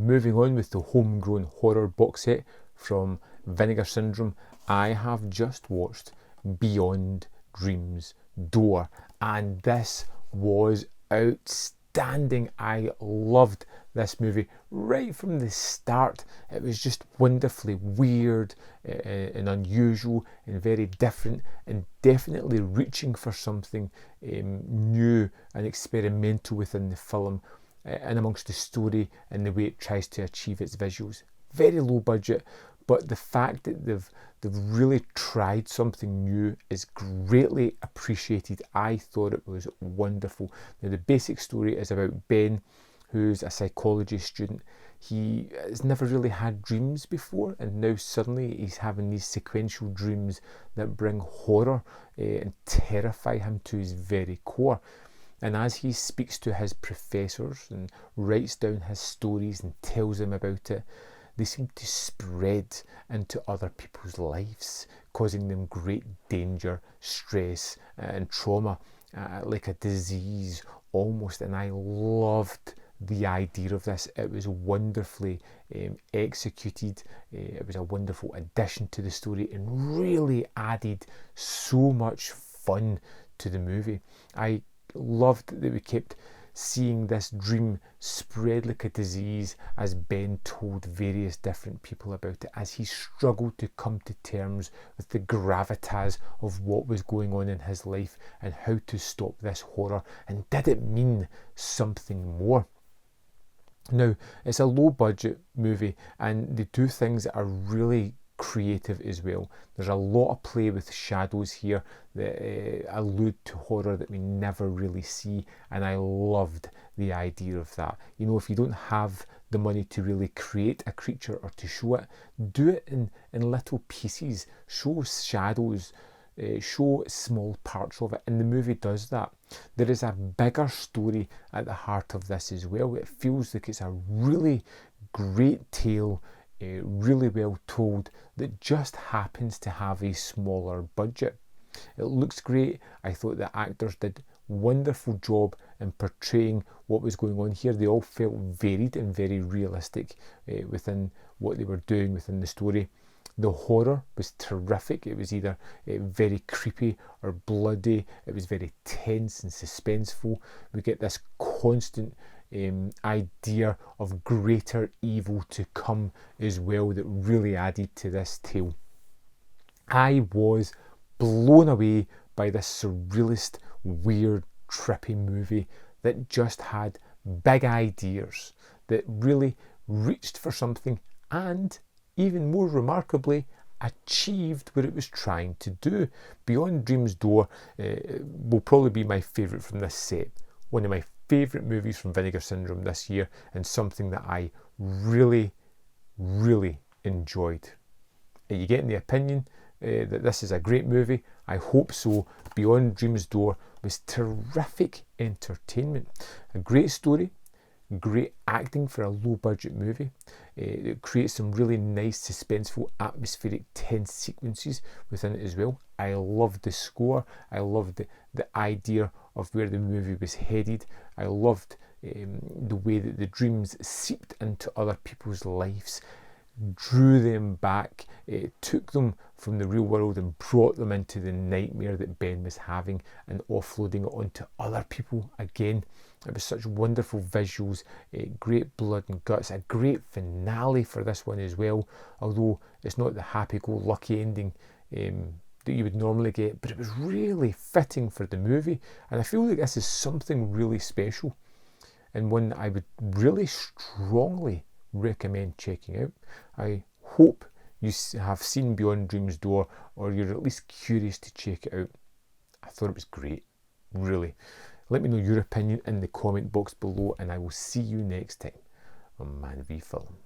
moving on with the homegrown horror box set from Vinegar Syndrome, I have just watched Beyond Dreams Door, and this was outstanding. I loved this movie right from the start. It was just wonderfully weird and unusual and very different, and definitely reaching for something new and experimental within the film, and amongst the story and the way it tries to achieve its visuals. Very low budget, but the fact that they've really tried something new is greatly appreciated. I thought it was wonderful. Now, the basic story is about Ben, who's a psychology student. He has never really had dreams before, and now suddenly he's having these sequential dreams that bring horror and terrify him to his very core. And as he speaks to his professors and writes down his stories and tells them about it, they seem to spread into other people's lives, causing them great danger, stress and trauma, like a disease almost. And I loved the idea of this. It was wonderfully executed. It was a wonderful addition to the story and really added so much fun to the movie. I loved that we kept seeing this dream spread like a disease as Ben told various different people about it, as he struggled to come to terms with the gravitas of what was going on in his life and how to stop this horror, and did it mean something more. Now, it's a low budget movie and they do things that are really creative as well. There's a lot of play with shadows here that allude to horror that we never really see, and I loved the idea of that. You know, if you don't have the money to really create a creature or to show it, do it in little pieces. Show shadows, show small parts of it, and the movie does that. There is a bigger story at the heart of this as well. It feels like it's a really great tale, really well told, that just happens to have a smaller budget. It looks great. I thought the actors did a wonderful job in portraying what was going on here. They all felt varied and very realistic within what they were doing within the story. The horror was terrific. It was either very creepy or bloody. It was very tense and suspenseful. We get this constant idea of greater evil to come as well that really added to this tale. I was blown away by this surrealist, weird, trippy movie that just had big ideas, that really reached for something and, even more remarkably, achieved what it was trying to do. Beyond Dreams Door will probably be my favourite from this set. One of my favourite movies from Vinegar Syndrome this year, and something that I really, really enjoyed. Are you getting the opinion that this is a great movie? I hope so. Beyond Dreams Door was terrific entertainment. A great story, great acting for a low budget movie. It creates some really nice suspenseful, atmospheric, tense sequences within it as well. I loved the score. I loved the idea of where the movie was headed. I loved the way that the dreams seeped into other people's lives, drew them back, took them from the real world and brought them into the nightmare that Ben was having, and offloading it onto other people again. It was such wonderful visuals, great blood and guts, a great finale for this one as well, although it's not the happy-go-lucky ending that you would normally get, but it was really fitting for the movie, and I feel like this is something really special and one that I would really strongly recommend checking out. I hope you have seen Beyond Dreams Door, or you're at least curious to check it out. I thought it was great, really. Let me know your opinion in the comment box below, and I will see you next time on Man v Film.